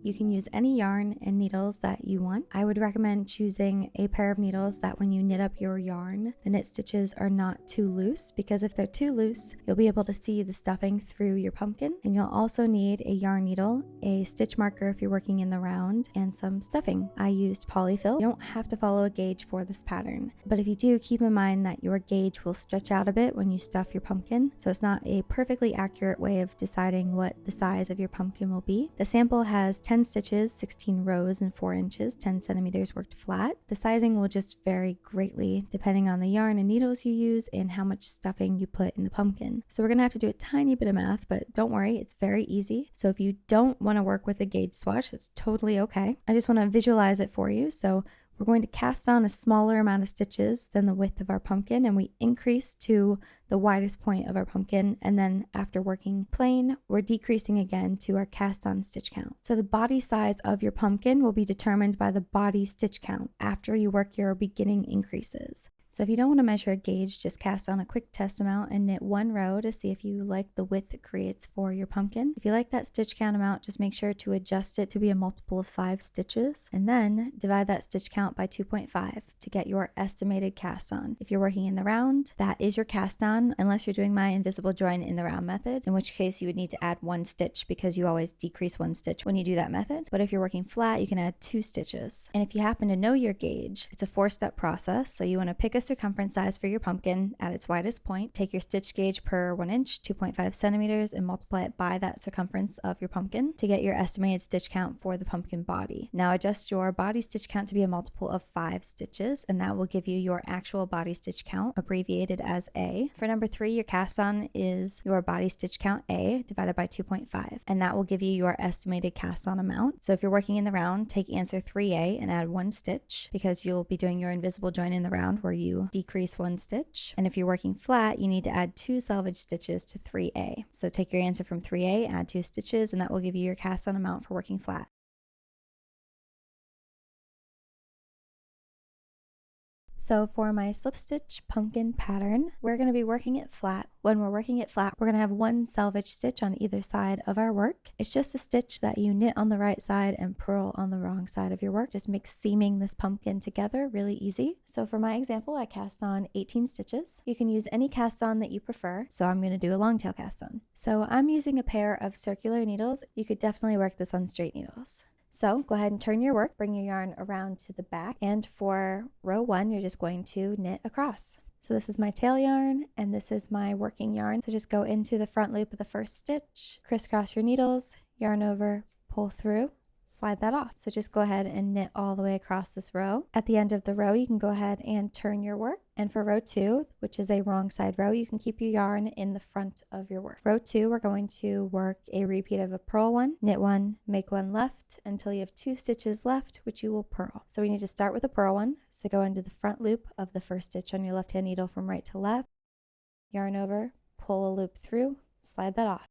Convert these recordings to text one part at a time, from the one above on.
You can use any yarn and needles that you want. I would recommend choosing a pair of needles that when you knit up your yarn, the knit stitches are not too loose, because if they're too loose, you'll be able to see the stuffing through your pumpkin. And you'll also need a yarn needle, a stitch marker if you're working in the round, and some stuffing. I used polyfill. You don't have to follow a gauge for this pattern, but if you do, keep in mind that your gauge will stretch out a bit when you stuff your pumpkin, so it's not a perfectly accurate way of deciding what the size of your pumpkin will be. The sample has 10 stitches, 16 rows, and 4 inches, 10 centimeters worked flat. The sizing will just vary greatly depending on the yarn and needles you use and how much stuffing you put in the pumpkin. So we're gonna have to do a tiny bit of math, but don't worry, it's very easy. So if you don't want to work with a gauge swatch, that's totally okay. I just want to visualize it for you. So we're going to cast on a smaller amount of stitches than the width of our pumpkin, and we increase to the widest point of our pumpkin, and then after working plain, we're decreasing again to our cast on stitch count. So the body size of your pumpkin will be determined by the body stitch count after you work your beginning increases. So if you don't want to measure a gauge, just cast on a quick test amount and knit 1 row to see if you like the width it creates for your pumpkin. If you like that stitch count amount, just make sure to adjust it to be a multiple of 5 stitches, and then divide that stitch count by 2.5 to get your estimated cast on. If you're working in the round, that is your cast on, unless you're doing my invisible join in the round method, in which case you would need to add 1 stitch because you always decrease 1 stitch when you do that method. But if you're working flat, you can add 2 stitches. And if you happen to know your gauge, it's a 4-step process. So you want to pick a circumference size for your pumpkin at its widest point, take your stitch gauge per 1 inch, 2.5 centimeters, and multiply it by that circumference of your pumpkin to get your estimated stitch count for the pumpkin body. Now adjust your body stitch count to be a multiple of 5 stitches, and that will give you your actual body stitch count, abbreviated as A. For number 3, your cast on is your body stitch count A divided by 2.5, and that will give you your estimated cast on amount. So if you're working in the round, take answer 3A and add 1 stitch, because you'll be doing your invisible join in the round where you decrease 1 stitch. And if you're working flat, you need to add 2 selvage stitches to 3A. So take your answer from 3A, add 2 stitches, and that will give you your cast on amount for working flat. So for my slip stitch pumpkin pattern, we're going to be working it flat. When we're working it flat, we're going to have 1 selvage stitch on either side of our work. It's just a stitch that you knit on the right side and purl on the wrong side of your work. Just makes seaming this pumpkin together really easy. So for my example, I cast on 18 stitches. You can use any cast on that you prefer. So I'm going to do a long tail cast on. So I'm using a pair of circular needles. You could definitely work this on straight needles. So go ahead and turn your work, bring your yarn around to the back, and for row 1, you're just going to knit across. So this is my tail yarn, and this is my working yarn. So just go into the front loop of the first stitch, crisscross your needles, yarn over, pull through, slide that off. So just go ahead and knit all the way across this row. At the end of the row, you can go ahead and turn your work. And for row 2, which is a wrong side row, you can keep your yarn in the front of your work. Row 2, we're going to work a repeat of a purl 1, knit 1, make 1 left until you have 2 stitches left, which you will purl. So we need to start with a purl 1. So go into the front loop of the first stitch on your left hand needle from right to left, yarn over, pull a loop through, slide that off.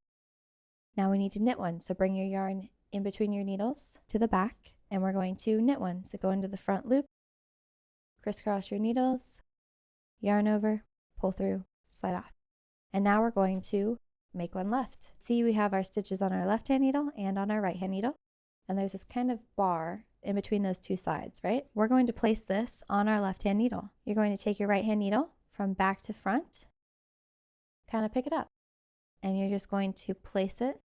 Now we need to knit 1. So bring your yarn in between your needles to the back, and we're going to knit 1. So go into the front loop, crisscross your needles, yarn over, pull through, slide off. And now we're going to make 1 left. See, we have our stitches on our left hand needle and on our right hand needle, and there's this kind of bar in between those 2 sides, right? We're going to place this on our left hand needle. You're going to take your right hand needle from back to front, kind of pick it up, and you're just going to place it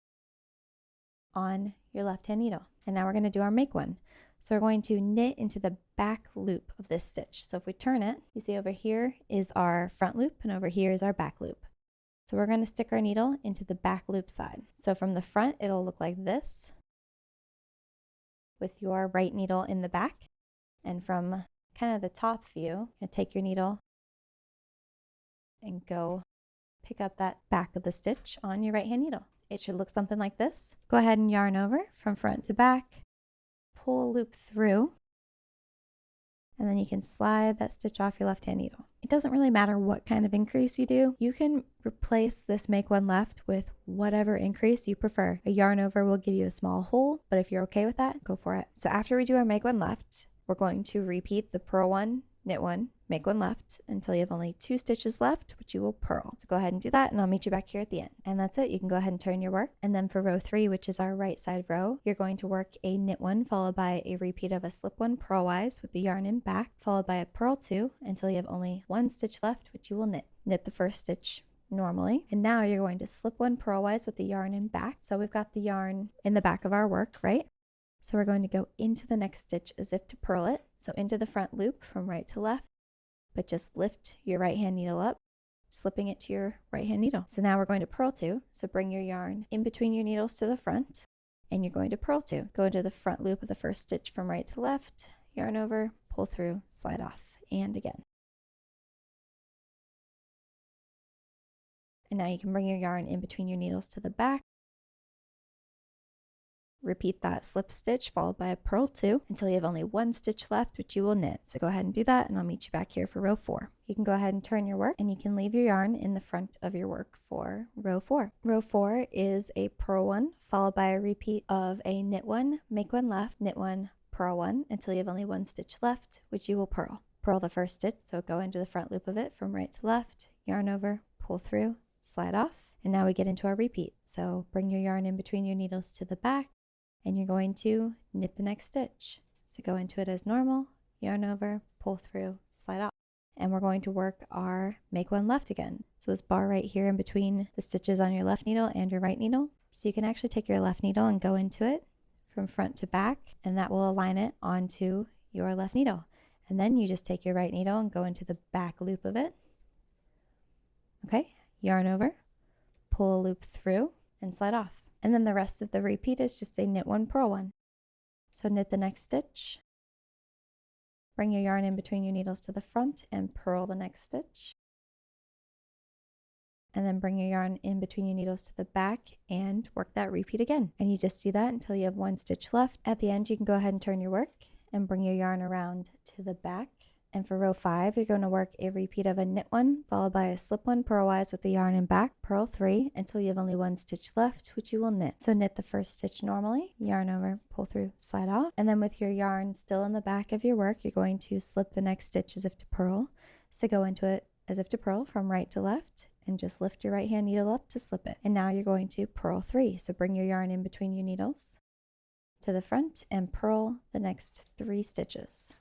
on your left hand needle. And now we're going to do our make 1. So we're going to knit into the back loop of this stitch. So if we turn it, you see over here is our front loop and over here is our back loop. So we're going to stick our needle into the back loop side. So from the front, it'll look like this with your right needle in the back. And from kind of the top view, you take your needle and go pick up that back of the stitch on your right hand needle. It should look something like this. Go ahead and yarn over from front to back, pull a loop through, and then you can slide that stitch off your left hand needle. It doesn't really matter what kind of increase you do. You can replace this make 1 left with whatever increase you prefer. A yarn over will give you a small hole, but if you're okay with that, go for it. So after we do our make 1 left, we're going to repeat the purl 1, knit one, make one left until you have only 2 stitches left, which you will purl. So go ahead and do that, and I'll meet you back here at the end. And that's it. You can go ahead and turn your work. And then for row 3, which is our right side row, you're going to work a knit one followed by a repeat of a slip one purlwise with the yarn in back, followed by a purl 2 until you have only 1 stitch left, which you will knit. Knit the first stitch normally, and now you're going to slip one purlwise with the yarn in back. So we've got the yarn in the back of our work, right? So we're going to go into the next stitch as if to purl it. So into the front loop from right to left, but just lift your right hand needle up, slipping it to your right hand needle. So now we're going to purl 2. So bring your yarn in between your needles to the front, and you're going to purl 2. Go into the front loop of the first stitch from right to left, yarn over, pull through, slide off, and again. And now you can bring your yarn in between your needles to the back. Repeat that slip stitch followed by a purl 2 until you have only 1 stitch left, which you will knit. So go ahead and do that, and I'll meet you back here for row 4. You can go ahead and turn your work, and you can leave your yarn in the front of your work for row 4. Row 4 is a purl 1 followed by a repeat of a knit 1, make 1 left, knit 1, purl 1 until you have only 1 stitch left, which you will purl. Purl the first stitch, so go into the front loop of it from right to left, yarn over, pull through, slide off, and now we get into our repeat. So bring your yarn in between your needles to the back, and you're going to knit the next stitch. So go into it as normal, yarn over, pull through, slide off. And we're going to work our make 1 left again. So this bar right here in between the stitches on your left needle and your right needle. So you can actually take your left needle and go into it from front to back, and that will align it onto your left needle. And then you just take your right needle and go into the back loop of it. Okay, yarn over, pull a loop through, and slide off. And then the rest of the repeat is just a knit 1, purl 1. So knit the next stitch, bring your yarn in between your needles to the front and purl the next stitch. And then bring your yarn in between your needles to the back and work that repeat again. And you just do that until you have 1 stitch left. At the end, you can go ahead and turn your work and bring your yarn around to the back. And for row 5, you're going to work a repeat of a knit 1 followed by a slip 1 purlwise with the yarn in back, purl 3 until you have only 1 stitch left, which you will knit. So knit the first stitch normally, yarn over, pull through, slide off, and then with your yarn still in the back of your work, you're going to slip the next stitch as if to purl. So go into it as if to purl from right to left, and just lift your right hand needle up to slip it. And now you're going to purl 3. So bring your yarn in between your needles to the front and purl the next 3 stitches.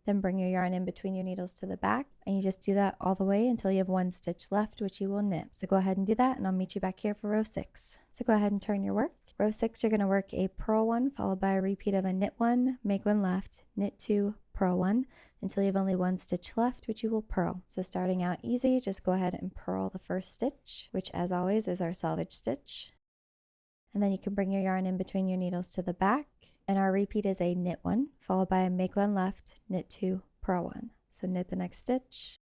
Then bring your yarn in between your needles to the back, and you just do that all the way until you have 1 stitch left, which you will knit. So go ahead and do that, and I'll meet you back here for row 6. So go ahead and turn your work. Row 6, you're going to work a purl 1 followed by a repeat of a knit 1, make 1 left, knit 2, purl 1 until you have only 1 stitch left, which you will purl. So starting out easy, just go ahead and purl the first stitch, which as always is our selvage stitch. And then you can bring your yarn in between your needles to the back. And our repeat is a knit 1, followed by a make 1 left, knit 2, purl 1. So knit the next stitch.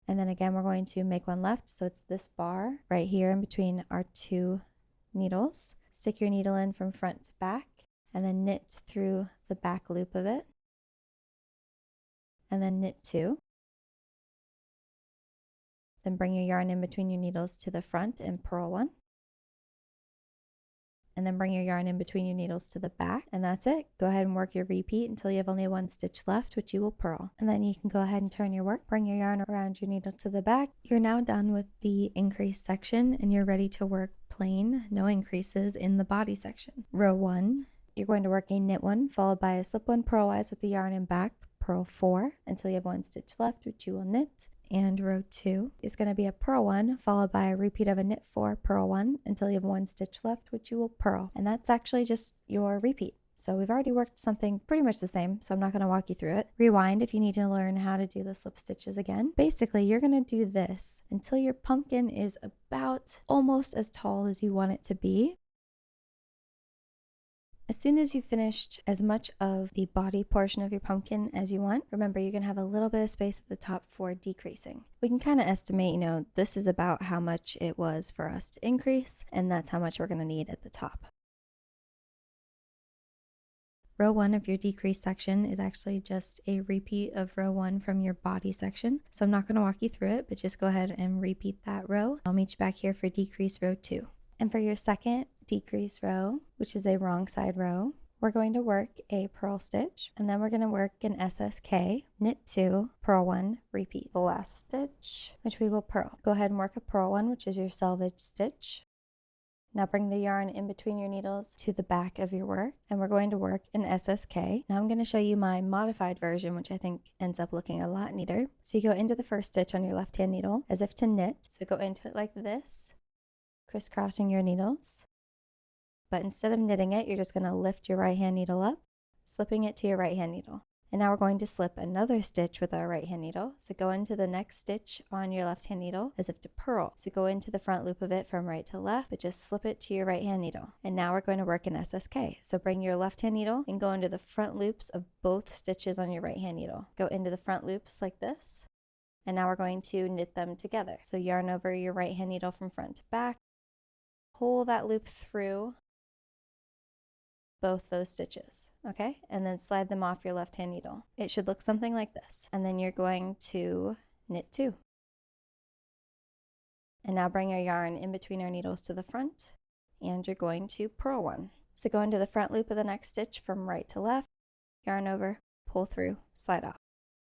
And then again, we're going to make 1 left. So it's this bar right here in between our 2 needles. Stick your needle in from front to back, and then knit through the back loop of it. And then knit 2. Then bring your yarn in between your needles to the front and purl 1. And then bring your yarn in between your needles to the back, and that's it. Go ahead and work your repeat until you have only 1 stitch left, which you will purl. And then you can go ahead and turn your work, bring your yarn around your needle to the back. You're now done with the increase section, and you're ready to work plain, no increases in the body section. Row 1, you're going to work a knit 1 followed by a slip 1 purlwise with the yarn in back, purl 4 until you have 1 stitch left, which you will knit. And row 2 is going to be a purl 1 followed by a repeat of a knit 4, purl 1 until you have 1 stitch left, which you will purl. And that's actually just your repeat. So we've already worked something pretty much the same, so I'm not going to walk you through it. Rewind if you need to learn how to do the slip stitches again. Basically, you're going to do this until your pumpkin is about almost as tall as you want it to be. As soon as you've finished as much of the body portion of your pumpkin as you want, remember you're going to have a little bit of space at the top for decreasing. We can kind of estimate, this is about how much it was for us to increase, and that's how much we're going to need at the top. Row 1 of your decrease section is actually just a repeat of row 1 from your body section. So I'm not going to walk you through it, but just go ahead and repeat that row. I'll meet you back here for decrease row 2. And for your second decrease row, which is a wrong side row, we're going to work a purl stitch, and then we're going to work an SSK, knit 2, purl 1, repeat the last stitch, which we will purl. Go ahead and work a purl 1, which is your selvage stitch. Now bring the yarn in between your needles to the back of your work, and we're going to work an SSK. Now I'm going to show you my modified version, which I think ends up looking a lot neater. So you go into the first stitch on your left hand needle as if to knit. So go into it like this, crisscrossing your needles. But instead of knitting it, you're just going to lift your right hand needle up, slipping it to your right hand needle. And now we're going to slip another stitch with our right hand needle. So go into the next stitch on your left hand needle as if to purl. So go into the front loop of it from right to left, but just slip it to your right hand needle. And now we're going to work an SSK. So bring your left hand needle and go into the front loops of both stitches on your right hand needle. Go into the front loops like this. And now we're going to knit them together. So yarn over your right hand needle from front to back. Pull that loop through both those stitches, okay? And then slide them off your left hand needle. It should look something like this. And then you're going to knit 2. And now bring your yarn in between our needles to the front, and you're going to purl 1. So go into the front loop of the next stitch from right to left, yarn over, pull through, slide off.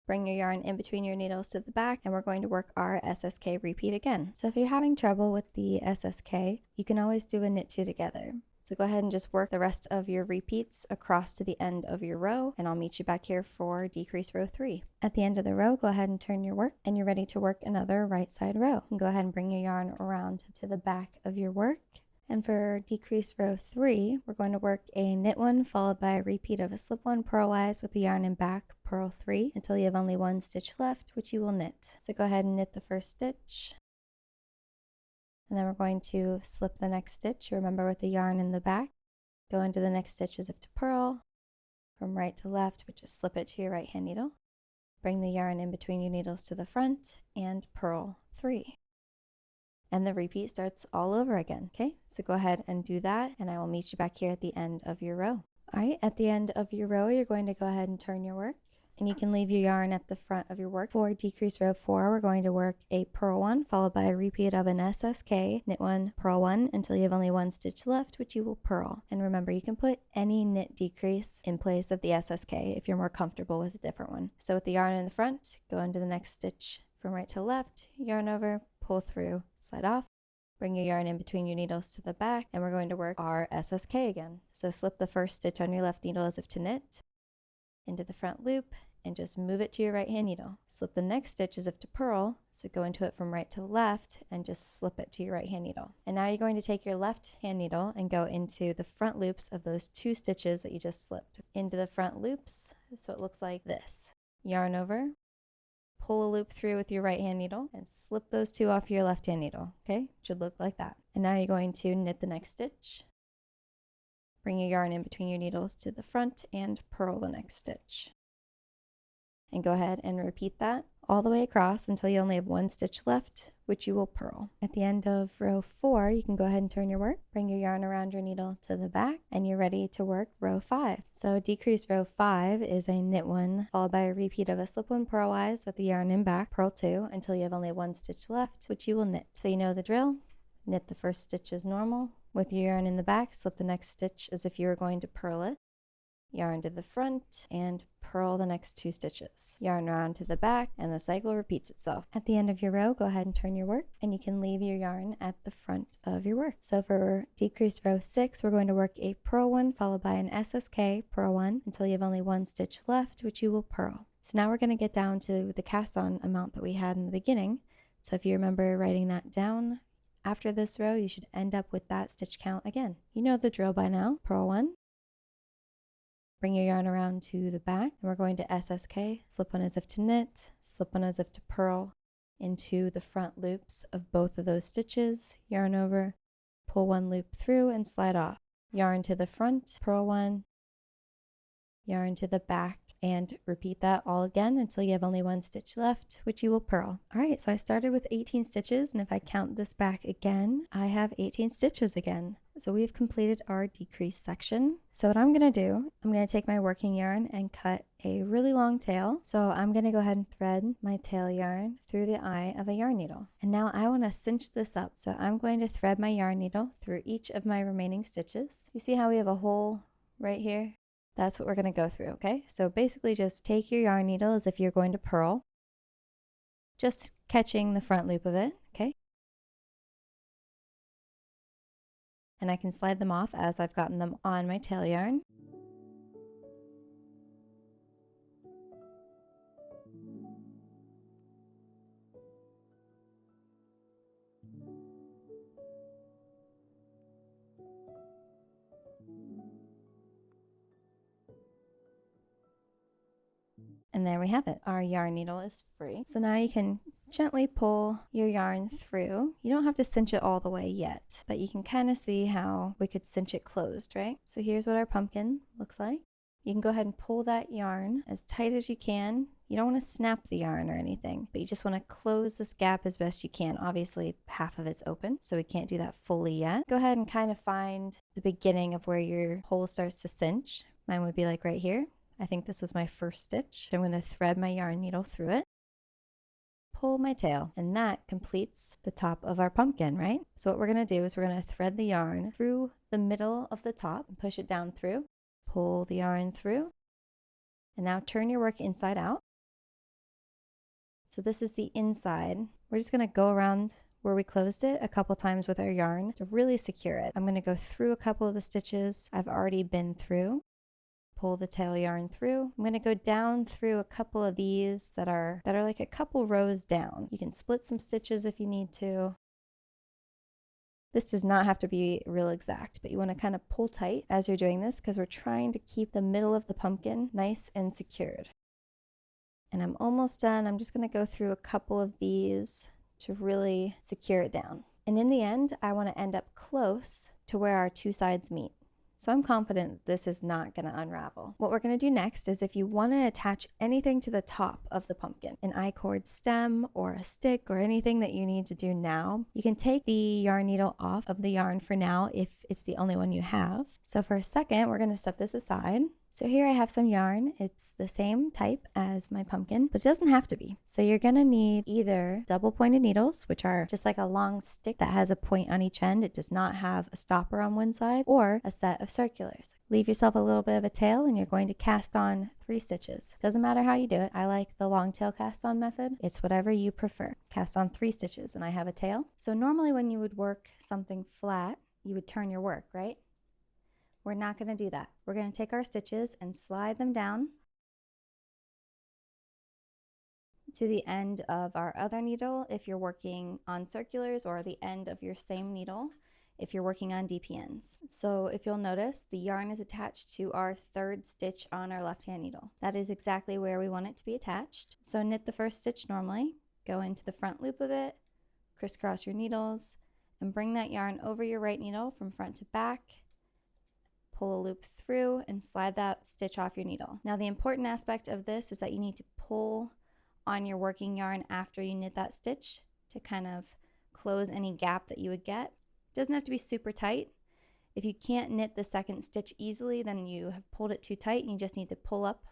Bring your yarn in between your needles to the back, and we're going to work our SSK repeat again. So if you're having trouble with the SSK, you can always do a knit 2 together. So go ahead and just work the rest of your repeats across to the end of your row, and I'll meet you back here for decrease row 3. At the end of the row, go ahead and turn your work, and you're ready to work another right side row. And go ahead and bring your yarn around to the back of your work. And for decrease row 3, we're going to work a knit 1 followed by a repeat of a slip 1 purlwise with the yarn in back, purl 3 until you have only 1 stitch left, which you will knit. So go ahead and knit the first stitch. And then we're going to slip the next stitch, remember with the yarn in the back. Go into the next stitch as if to purl. From right to left, but just slip it to your right hand needle. Bring the yarn in between your needles to the front and purl 3. And the repeat starts all over again, okay? So go ahead and do that, and I will meet you back here at the end of your row. All right, at the end of your row, you're going to go ahead and turn your work. And you can leave your yarn at the front of your work. For decrease row 4, we're going to work a purl 1 followed by a repeat of an SSK, knit 1, purl 1 until you have only 1 stitch left, which you will purl. And remember, you can put any knit decrease in place of the SSK if you're more comfortable with a different one. So with the yarn in the front, go into the next stitch from right to left, yarn over, pull through, slide off. Bring your yarn in between your needles to the back, and we're going to work our SSK again. So slip the first stitch on your left needle as if to knit, into the front loop, and just move it to your right hand needle. Slip the next stitch as if to purl, so go into it from right to left and just slip it to your right hand needle. And now you're going to take your left hand needle and go into the front loops of those 2 stitches that you just slipped. Into the front loops, so it looks like this. Yarn over, pull a loop through with your right hand needle, and slip those 2 off your left hand needle, okay? Should look like that. And now you're going to knit the next stitch. Bring your yarn in between your needles to the front and purl the next stitch. And go ahead and repeat that all the way across until you only have 1 stitch left, which you will purl. At the end of row 4, you can go ahead and turn your work, bring your yarn around your needle to the back, and you're ready to work row 5. So decrease row 5 is a knit 1 followed by a repeat of a slip 1 purlwise with the yarn in back, purl 2 until you have only 1 stitch left, which you will knit. So you know the drill. Knit the first stitch as normal. With your yarn in the back, slip the next stitch as if you were going to purl it. Yarn to the front and purl the next 2 stitches. Yarn around to the back, and the cycle repeats itself. At the end of your row, go ahead and turn your work, and you can leave your yarn at the front of your work. So for decrease row 6, we're going to work a purl 1 followed by an SSK, purl 1 until you have only 1 stitch left, which you will purl. So now we're going to get down to the cast on amount that we had in the beginning. So if you remember writing that down, after this row, you should end up with that stitch count again. You know the drill by now. Purl 1. Bring your yarn around to the back, and we're going to SSK, slip 1 as if to knit, slip 1 as if to purl into the front loops of both of those stitches, yarn over, pull 1 loop through and slide off. Yarn to the front, purl 1, yarn to the back, and repeat that all again until you have only 1 stitch left, which you will purl. All right, so I started with 18 stitches, and if I count this back again, I have 18 stitches again. So we've completed our decrease section. So what I'm going to do, I'm going to take my working yarn and cut a really long tail. So I'm going to go ahead and thread my tail yarn through the eye of a yarn needle. And now I want to cinch this up. So I'm going to thread my yarn needle through each of my remaining stitches. You see how we have a hole right here? That's what we're going to go through, okay? So basically just take your yarn needle as if you're going to purl, just catching the front loop of it, okay? And I can slide them off as I've gotten them on my tail yarn. And there we have it. Our yarn needle is free. So now you can gently pull your yarn through. You don't have to cinch it all the way yet, but you can kind of see how we could cinch it closed, right? So here's what our pumpkin looks like. You can go ahead and pull that yarn as tight as you can. You don't want to snap the yarn or anything, but you just want to close this gap as best you can. Obviously, half of it's open, so we can't do that fully yet. Go ahead and kind of find the beginning of where your hole starts to cinch. Mine would be like right here. I think this was my first stitch. I'm going to thread my yarn needle through it, pull my tail, and that completes the top of our pumpkin, right? So what we're going to do is we're going to thread the yarn through the middle of the top and push it down through, pull the yarn through, and now turn your work inside out. So this is the inside. We're just going to go around where we closed it a couple times with our yarn to really secure it. I'm going to go through a couple of the stitches I've already been through. Pull the tail yarn through. I'm going to go down through a couple of these that are like a couple rows down. You can split some stitches if you need to. This does not have to be real exact, but you want to kind of pull tight as you're doing this because we're trying to keep the middle of the pumpkin nice and secured. And I'm almost done. I'm just going to go through a couple of these to really secure it down. And in the end, I want to end up close to where our two sides meet. So I'm confident this is not going to unravel. What we're going to do next is if you want to attach anything to the top of the pumpkin, an Icord stem or a stick or anything that you need to do now, you can take the yarn needle off of the yarn for now if it's the only one you have. So for a second, we're going to set this aside. So here I have some yarn. It's the same type as my pumpkin, but it doesn't have to be. So you're going to need either double pointed needles, which are just like a long stick that has a point on each end. It does not have a stopper on one side, or a set of circulars. Leave yourself a little bit of a tail and you're going to cast on 3 stitches. Doesn't matter how you do it. I like the long tail cast on method. It's whatever you prefer. Cast on 3 stitches and I have a tail. So normally when you would work something flat, you would turn your work, right? We're not going to do that. We're going to take our stitches and slide them down to the end of our other needle if you're working on circulars, or the end of your same needle if you're working on DPNs. So if you'll notice, the yarn is attached to our 3rd stitch on our left hand needle. That is exactly where we want it to be attached. So knit the first stitch normally, go into the front loop of it, crisscross your needles, and bring that yarn over your right needle from front to back. Pull a loop through and slide that stitch off your needle. Now the important aspect of this is that you need to pull on your working yarn after you knit that stitch to kind of close any gap that you would get. It doesn't have to be super tight. If you can't knit the 2nd stitch easily, then you have pulled it too tight and you just need to pull up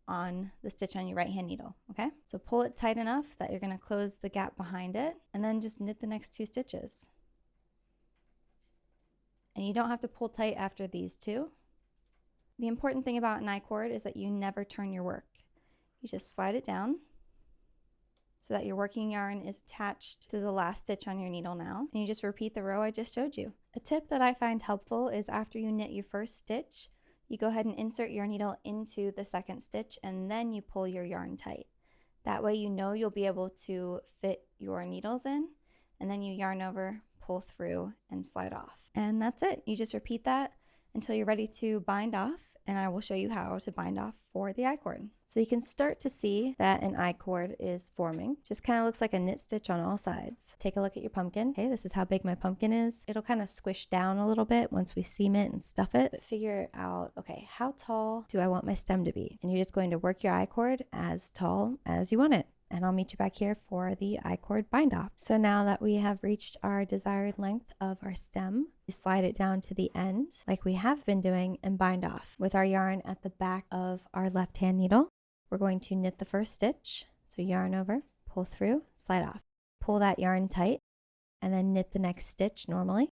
on the stitch on your right hand needle, okay? So pull it tight enough that you're going to close the gap behind it, and then just knit the next 2 stitches. And you don't have to pull tight after these 2. The important thing about an I-cord is that you never turn your work. You just slide it down so that your working yarn is attached to the last stitch on your needle now. And you just repeat the row I just showed you. A tip that I find helpful is after you knit your first stitch, you go ahead and insert your needle into the 2nd stitch and then you pull your yarn tight. That way you know you'll be able to fit your needles in, and then you yarn over, pull through, and slide off. And that's it. You just repeat that until you're ready to bind off, and I will show you how to bind off for the I-cord. So you can start to see that an I-cord is forming. Just kind of looks like a knit stitch on all sides. Take a look at your pumpkin. Okay, this is how big my pumpkin is. It'll kind of squish down a little bit once we seam it and stuff it, but figure out, okay, how tall do I want my stem to be? And you're just going to work your I-cord as tall as you want it. And I'll meet you back here for the I-cord bind off. So now that we have reached our desired length of our stem, we slide it down to the end like we have been doing and bind off with our yarn at the back of our left hand needle. We're going to knit the first stitch. So yarn over, pull through, slide off. Pull that yarn tight and then knit the next stitch normally.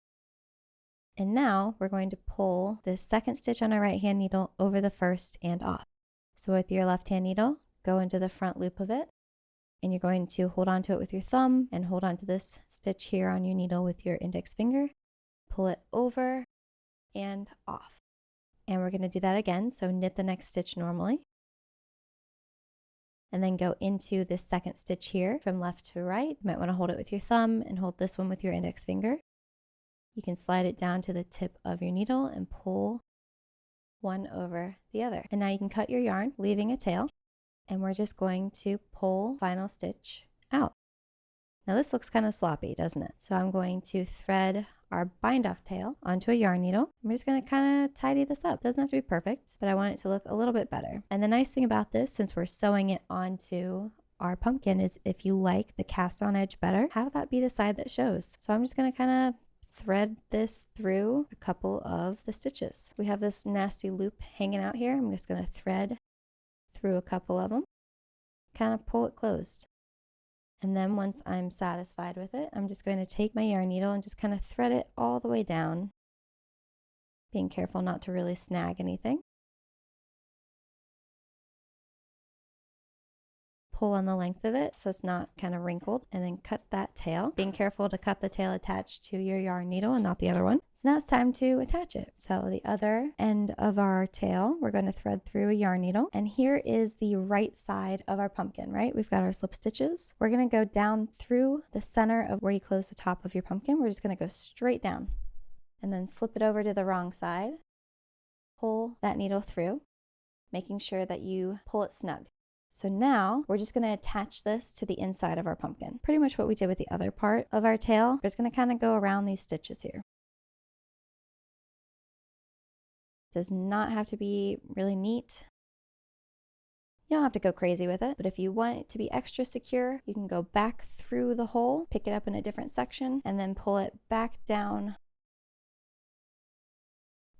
And now we're going to pull the second stitch on our right hand needle over the first and off. So with your left hand needle, go into the front loop of it, and you're going to hold on to it with your thumb and hold on to this stitch here on your needle with your index finger. Pull it over and off. And we're going to do that again. So knit the next stitch normally. And then go into this second stitch here from left to right. You might want to hold it with your thumb and hold this one with your index finger. You can slide it down to the tip of your needle and pull one over the other. And now you can cut your yarn, leaving a tail. And we're just going to pull final stitch out. Now this looks kind of sloppy, doesn't it? So I'm going to thread our bind off tail onto a yarn needle. I'm just going to kind of tidy this up. It doesn't have to be perfect, but I want it to look a little bit better. And the nice thing about this, since we're sewing it onto our pumpkin, is if you like the cast on edge better, have that be the side that shows. So I'm just going to kind of thread this through a couple of the stitches. We have this nasty loop hanging out here. I'm just going to thread through a couple of them, kind of pull it closed. And then once I'm satisfied with it, I'm just going to take my yarn needle and just kind of thread it all the way down, being careful not to really snag anything. Pull on the length of it so it's not kind of wrinkled, and then cut that tail, being careful to cut the tail attached to your yarn needle and not the other one. So now it's time to attach it. So the other end of our tail, we're going to thread through a yarn needle, and here is the right side of our pumpkin, right? We've got our slip stitches. We're going to go down through the center of where you close the top of your pumpkin. We're just going to go straight down and then flip it over to the wrong side. Pull that needle through, making sure that you pull it snug. So now we're just going to attach this to the inside of our pumpkin. Pretty much what we did with the other part of our tail. We're just going to kind of go around these stitches here. It does not have to be really neat. You don't have to go crazy with it, but if you want it to be extra secure, you can go back through the hole, pick it up in a different section, and then pull it back down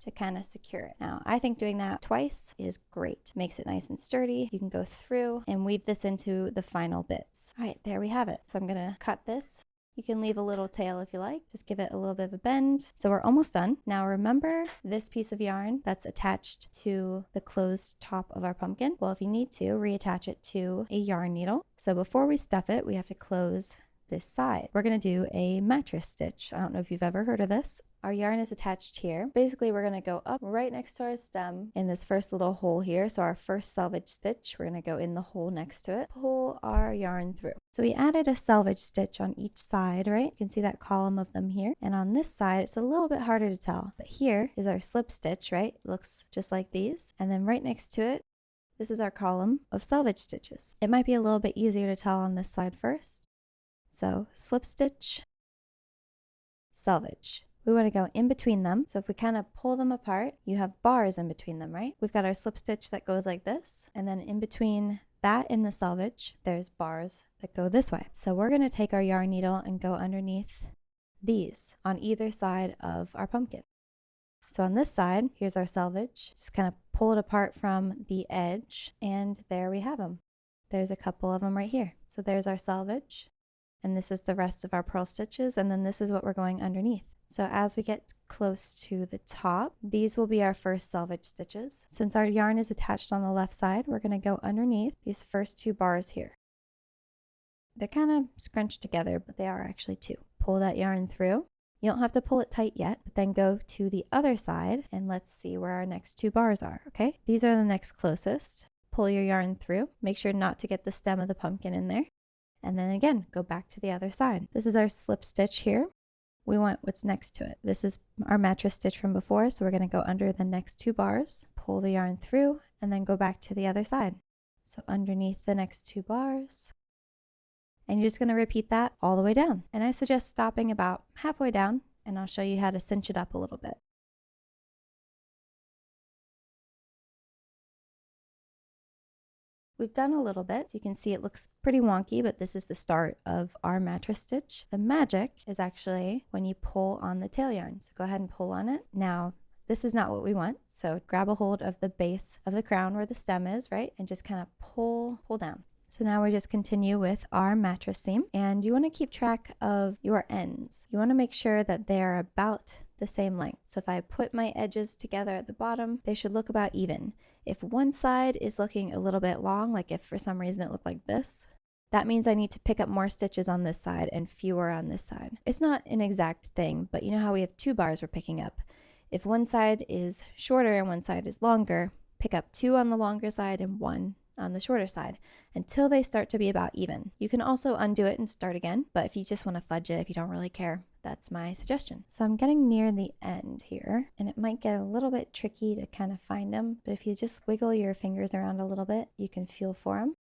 to kind of secure it. Now, I think doing that twice is great. Makes it nice and sturdy. You can go through and weave this into the final bits. All right, there we have it. So I'm gonna cut this. You can leave a little tail if you like. Just give it a little bit of a bend. So we're almost done. Now remember this piece of yarn that's attached to the closed top of our pumpkin? Well, if you need to, reattach it to a yarn needle. So before we stuff it, we have to close this side. We're going to do a mattress stitch. I don't know if you've ever heard of this. Our yarn is attached here. Basically, we're going to go up right next to our stem in this first little hole here. So our first selvage stitch, we're going to go in the hole next to it, pull our yarn through. So we added a selvage stitch on each side, right? You can see that column of them here. And on this side, it's a little bit harder to tell. But here is our slip stitch, right? It looks just like these. And then right next to it, this is our column of selvage stitches. It might be a little bit easier to tell on this side first. So slip stitch, selvage. We want to go in between them. So if we kind of pull them apart, you have bars in between them, right? We've got our slip stitch that goes like this. And then in between that and the selvage, there's bars that go this way. So we're going to take our yarn needle and go underneath these on either side of our pumpkin. So on this side, here's our selvage. Just kind of pull it apart from the edge, and there we have them. There's a couple of them right here. So there's our selvage. And this is the rest of our purl stitches, and then this is what we're going underneath. So as we get close to the top, these will be our first selvage stitches. Since our yarn is attached on the left side, we're going to go underneath these first two bars here. They're kind of scrunched together, but they are actually two. Pull that yarn through. You don't have to pull it tight yet, but then go to the other side, and let's see where our next two bars are, okay? These are the next closest. Pull your yarn through. Make sure not to get the stem of the pumpkin in there. And then again, go back to the other side. This is our slip stitch here. We want what's next to it. This is our mattress stitch from before, so we're going to go under the next two bars, pull the yarn through, and then go back to the other side. So underneath the next two bars. And you're just going to repeat that all the way down. And I suggest stopping about halfway down, and I'll show you how to cinch it up a little bit. We've done a little bit, so you can see it looks pretty wonky, but this is the start of our mattress stitch. The magic is actually when you pull on the tail yarn. So go ahead and pull on it. Now, this is not what we want, so grab a hold of the base of the crown where the stem is, right? And just kind of pull down. So now we just continue with our mattress seam, and you want to keep track of your ends. You want to make sure that they are about the same length. So if I put my edges together at the bottom, they should look about even. If one side is looking a little bit long, like if for some reason it looked like this, that means I need to pick up more stitches on this side and fewer on this side. It's not an exact thing, but you know how we have 2 bars we're picking up. If one side is shorter and one side is longer, pick up 2 on the longer side and 1 on the shorter side until they start to be about even. You can also undo it and start again, but if you just want to fudge it, if you don't really care, that's my suggestion. So I'm getting near the end here, and it might get a little bit tricky to kind of find them, but if you just wiggle your fingers around a little bit, you can feel for them.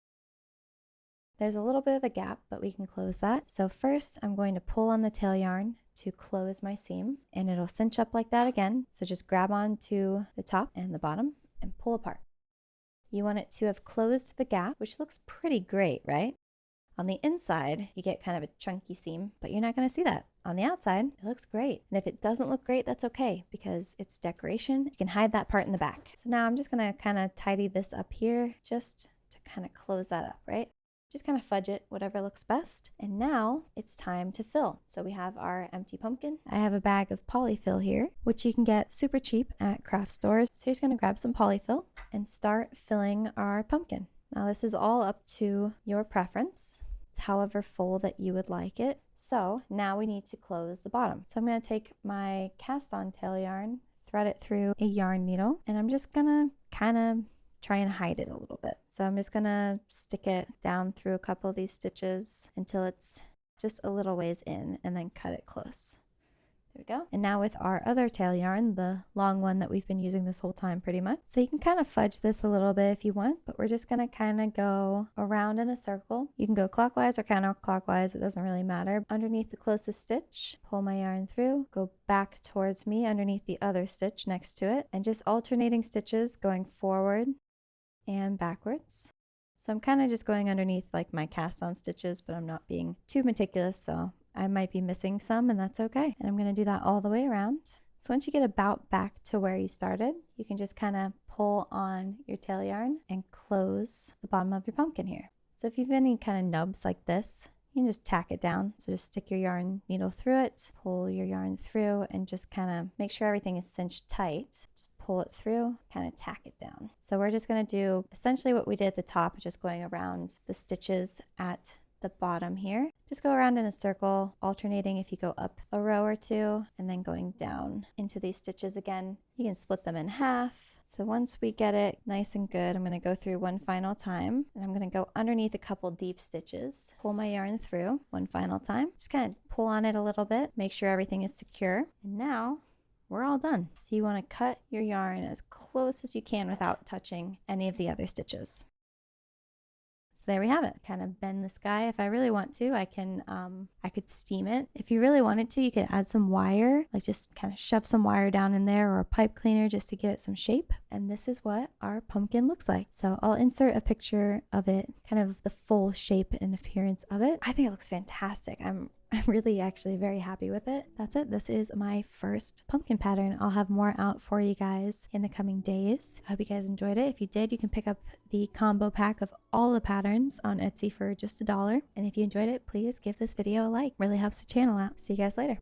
There's a little bit of a gap, but we can close that. So first I'm going to pull on the tail yarn to close my seam, and it'll cinch up like that again. So just grab onto the top and the bottom and pull apart. You want it to have closed the gap, which looks pretty great, right? On the inside, you get kind of a chunky seam, but you're not going to see that. On the outside, it looks great. And if it doesn't look great, that's okay, because it's decoration. You can hide that part in the back. So now I'm just going to kind of tidy this up here just to kind of close that up, right? Just kind of fudge it, whatever looks best. And now it's time to fill. So we have our empty pumpkin. I have a bag of polyfill here, which you can get super cheap at craft stores. So you're just going to grab some polyfill and start filling our pumpkin. Now this is all up to your preference. It's however full that you would like it. So now we need to close the bottom. So I'm going to take my cast on tail yarn, thread it through a yarn needle, and I'm just going to kind of try and hide it a little bit. So I'm just gonna stick it down through a couple of these stitches until it's just a little ways in, and then cut it close. There we go. And now with our other tail yarn, the long one that we've been using this whole time pretty much. So you can kind of fudge this a little bit if you want, but we're just gonna kind of go around in a circle. You can go clockwise or counterclockwise, it doesn't really matter. Underneath the closest stitch, pull my yarn through, go back towards me underneath the other stitch next to it, and just alternating stitches going forward and backwards. So I'm kind of just going underneath like my cast on stitches, but I'm not being too meticulous, so I might be missing some, and that's okay. And I'm going to do that all the way around. So once you get about back to where you started, you can just kind of pull on your tail yarn and close the bottom of your pumpkin here. So if you have any kind of nubs like this, you can just tack it down. So just stick your yarn needle through it, pull your yarn through, and just kind of make sure everything is cinched tight. Just pull it through, kind of tack it down. So we're just going to do essentially what we did at the top, just going around the stitches at the bottom here. Just go around in a circle, alternating if you go up a row or two, and then going down into these stitches again. You can split them in half. So once we get it nice and good, I'm going to go through one final time, and I'm going to go underneath a couple deep stitches, pull my yarn through one final time, just kind of pull on it a little bit, make sure everything is secure. And now we're all done. So you want to cut your yarn as close as you can without touching any of the other stitches. So there we have it. Kind of bend this guy. If I really want to, I could steam it. If you really wanted to, you could add some wire, like just kind of shove some wire down in there, or a pipe cleaner just to give it some shape. And this is what our pumpkin looks like. So I'll insert a picture of it, kind of the full shape and appearance of it. I think it looks fantastic. I'm really actually very happy with it. That's it. This is my first pumpkin pattern. I'll have more out for you guys in the coming days. I hope you guys enjoyed it. If you did, you can pick up the combo pack of all the patterns on Etsy for just $1. And if you enjoyed it, please give this video a like. It really helps the channel out. See you guys later.